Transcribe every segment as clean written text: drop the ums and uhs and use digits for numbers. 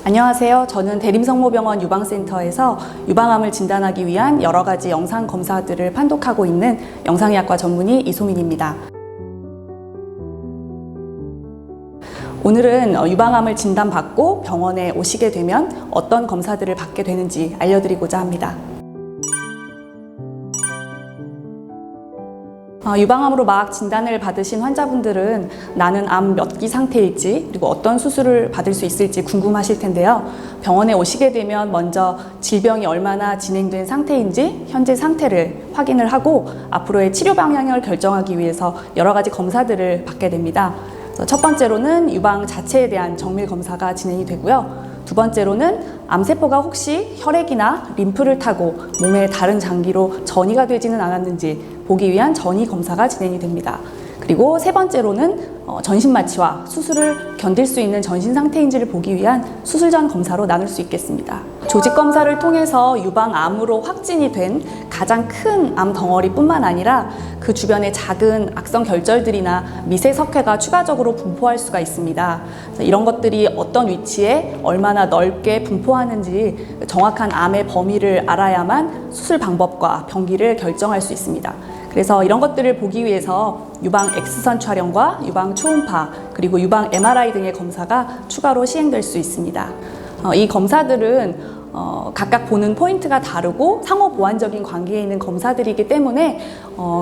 안녕하세요. 저는 대림성모병원 유방센터에서 유방암을 진단하기 위한 여러 가지 영상 검사들을 판독하고 있는 영상의학과 전문의 이소민입니다. 오늘은 유방암을 진단받고 병원에 오시게 되면 어떤 검사들을 받게 되는지 알려드리고자 합니다. 유방암으로 막 진단을 받으신 환자분들은 나는 암 몇 기 상태일지 그리고 어떤 수술을 받을 수 있을지 궁금하실 텐데요. 병원에 오시게 되면 먼저 질병이 얼마나 진행된 상태인지 현재 상태를 확인을 하고 앞으로의 치료 방향을 결정하기 위해서 여러 가지 검사들을 받게 됩니다. 첫 번째로는 유방 자체에 대한 정밀 검사가 진행이 되고요. 두 번째로는 암세포가 혹시 혈액이나 림프를 타고 몸의 다른 장기로 전이가 되지는 않았는지 보기 위한 전이 검사가 진행이 됩니다. 그리고 세 번째로는 전신 마취와 수술을 견딜 수 있는 전신 상태인지를 보기 위한 수술 전 검사로 나눌 수 있겠습니다. 조직 검사를 통해서 유방암으로 확진이 된 가장 큰 암 덩어리뿐만 아니라 그 주변의 작은 악성 결절들이나 미세 석회가 추가적으로 분포할 수가 있습니다. 이런 것들이 어떤 위치에 얼마나 넓게 분포하는지 정확한 암의 범위를 알아야만 수술 방법과 병기를 결정할 수 있습니다. 그래서 이런 것들을 보기 위해서 유방 X선 촬영과 유방 초음파 그리고 유방 MRI 등의 검사가 추가로 시행될 수 있습니다. 이 검사들은 각각 보는 포인트가 다르고 상호 보완적인 관계에 있는 검사들이기 때문에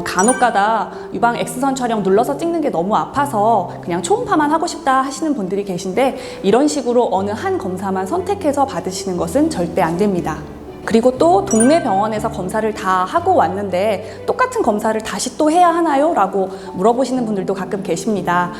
간혹가다 유방 X선 촬영 눌러서 찍는 게 너무 아파서 그냥 초음파만 하고 싶다 하시는 분들이 계신데 이런 식으로 어느 한 검사만 선택해서 받으시는 것은 절대 안 됩니다. 그리고 또 동네 병원에서 검사를 다 하고 왔는데 똑같은 검사를 다시 또 해야 하나요? 라고 물어보시는 분들도 가끔 계십니다.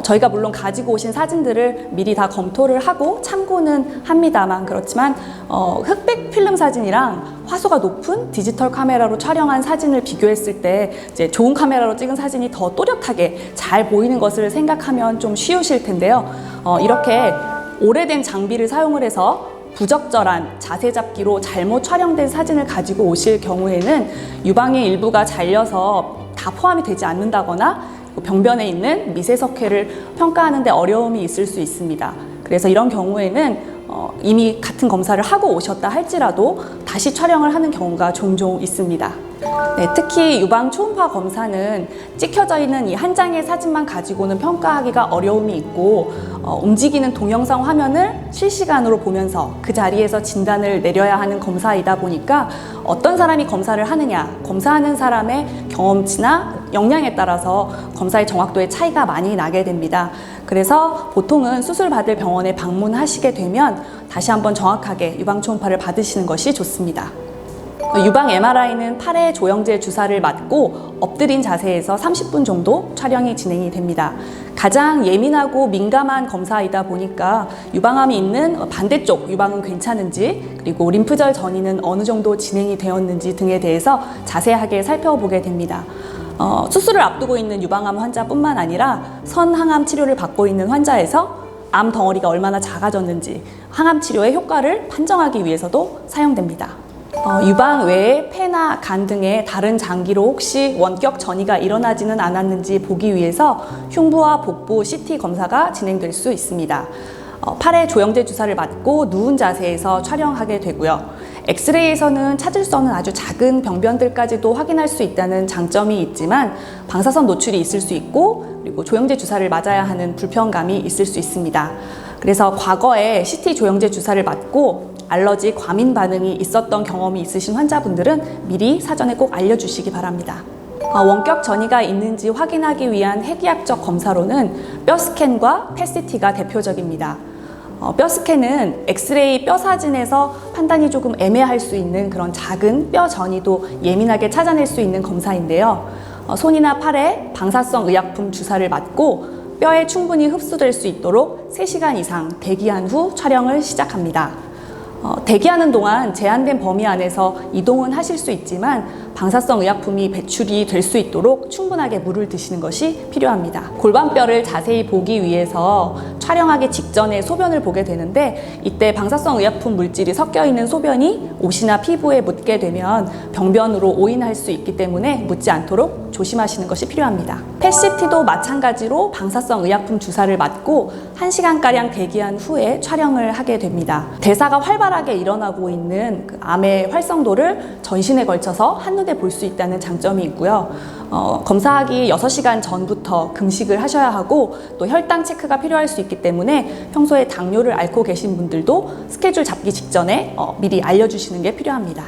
저희가 물론 가지고 오신 사진들을 미리 다 검토를 하고 참고는 합니다만 그렇지만 흑백 필름 사진이랑 화소가 높은 디지털 카메라로 촬영한 사진을 비교했을 때 이제 좋은 카메라로 찍은 사진이 더 또렷하게 잘 보이는 것을 생각하면 좀 쉬우실 텐데요. 이렇게 오래된 장비를 사용을 해서 부적절한 자세 잡기로 잘못 촬영된 사진을 가지고 오실 경우에는 유방의 일부가 잘려서 다 포함이 되지 않는다거나 병변에 있는 미세석회를 평가하는 데 어려움이 있을 수 있습니다. 그래서 이런 경우에는 이미 같은 검사를 하고 오셨다 할지라도 다시 촬영을 하는 경우가 종종 있습니다. 네, 특히 유방 초음파 검사는 찍혀져 있는 이 한 장의 사진만 가지고는 평가하기가 어려움이 있고 움직이는 동영상 화면을 실시간으로 보면서 그 자리에서 진단을 내려야 하는 검사이다 보니까 어떤 사람이 검사를 하느냐, 검사하는 사람의 경험치나 역량에 따라서 검사의 정확도의 차이가 많이 나게 됩니다. 그래서 보통은 수술 받을 병원에 방문하시게 되면 다시 한번 정확하게 유방 초음파를 받으시는 것이 좋습니다. 유방 MRI는 팔에 조영제 주사를 맞고 엎드린 자세에서 30분 정도 촬영이 진행이 됩니다. 가장 예민하고 민감한 검사이다 보니까 유방암이 있는 반대쪽 유방은 괜찮은지 그리고 림프절 전이는 어느 정도 진행이 되었는지 등에 대해서 자세하게 살펴보게 됩니다. 수술을 앞두고 있는 유방암 환자뿐만 아니라 선항암 치료를 받고 있는 환자에서 암 덩어리가 얼마나 작아졌는지 항암 치료의 효과를 판정하기 위해서도 사용됩니다. 유방 외에 폐나 간 등의 다른 장기로 혹시 원격 전이가 일어나지는 않았는지 보기 위해서 흉부와 복부 CT 검사가 진행될 수 있습니다. 팔에 조영제 주사를 맞고 누운 자세에서 촬영하게 되고요. 엑스레이에서는 찾을 수 없는 아주 작은 병변들까지도 확인할 수 있다는 장점이 있지만 방사선 노출이 있을 수 있고 그리고 조영제 주사를 맞아야 하는 불편감이 있을 수 있습니다. 그래서 과거에 CT 조영제 주사를 맞고 알러지 과민 반응이 있었던 경험이 있으신 환자분들은 미리 사전에 꼭 알려주시기 바랍니다. 원격 전이가 있는지 확인하기 위한 핵의학적 검사로는 뼈 스캔과 펫CT가 대표적입니다. 뼈 스캔은 엑스레이 뼈 사진에서 판단이 조금 애매할 수 있는 그런 작은 뼈 전이도 예민하게 찾아낼 수 있는 검사인데요. 손이나 팔에 방사성 의약품 주사를 맞고 뼈에 충분히 흡수될 수 있도록 3시간 이상 대기한 후 촬영을 시작합니다. 대기하는 동안 제한된 범위 안에서 이동은 하실 수 있지만 방사성 의약품이 배출이 될 수 있도록 충분하게 물을 드시는 것이 필요합니다. 골반뼈를 자세히 보기 위해서 촬영하기 직전에 소변을 보게 되는데 이때 방사성 의약품 물질이 섞여 있는 소변이 옷이나 피부에 묻게 되면 병변으로 오인할 수 있기 때문에 묻지 않도록 조심하시는 것이 필요합니다. PET-CT도 마찬가지로 방사성 의약품 주사를 맞고 1시간가량 대기한 후에 촬영을 하게 됩니다. 대사가 활발하게 일어나고 있는 그 암의 활성도를 전신에 걸쳐서 한눈에 볼 수 있다는 장점이 있고요. 검사하기 6시간 전부터 금식을 하셔야 하고 또 혈당 체크가 필요할 수 있기 때문에 평소에 당뇨를 앓고 계신 분들도 스케줄 잡기 직전에 미리 알려주시는 게 필요합니다.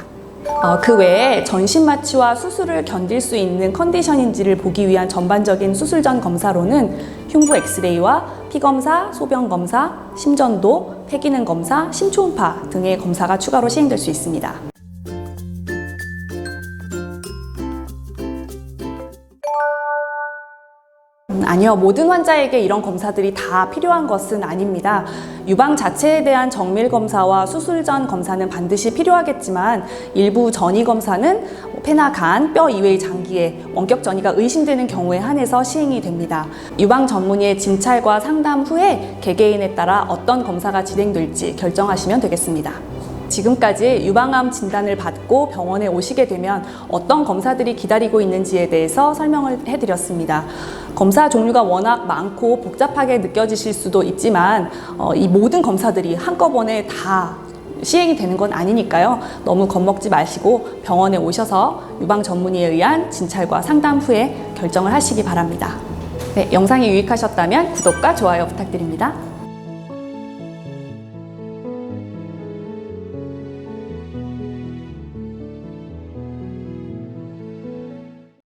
그 외에 전신 마취와 수술을 견딜 수 있는 컨디션인지를 보기 위한 전반적인 수술 전 검사로는 흉부 엑스레이와 피검사, 소변 검사, 심전도, 폐기능 검사, 심초음파 등의 검사가 추가로 시행될 수 있습니다. 아니요, 모든 환자에게 이런 검사들이 다 필요한 것은 아닙니다. 유방 자체에 대한 정밀 검사와 수술 전 검사는 반드시 필요하겠지만 일부 전이 검사는 폐나 간, 뼈 이외의 장기에 원격 전이가 의심되는 경우에 한해서 시행이 됩니다. 유방 전문의의 진찰과 상담 후에 개개인에 따라 어떤 검사가 진행될지 결정하시면 되겠습니다. 지금까지 유방암 진단을 받고 병원에 오시게 되면 어떤 검사들이 기다리고 있는지에 대해서 설명을 해드렸습니다. 검사 종류가 워낙 많고 복잡하게 느껴지실 수도 있지만 이 모든 검사들이 한꺼번에 다 시행이 되는 건 아니니까요. 너무 겁먹지 마시고 병원에 오셔서 유방 전문의에 의한 진찰과 상담 후에 결정을 하시기 바랍니다. 네, 영상이 유익하셨다면 구독과 좋아요 부탁드립니다.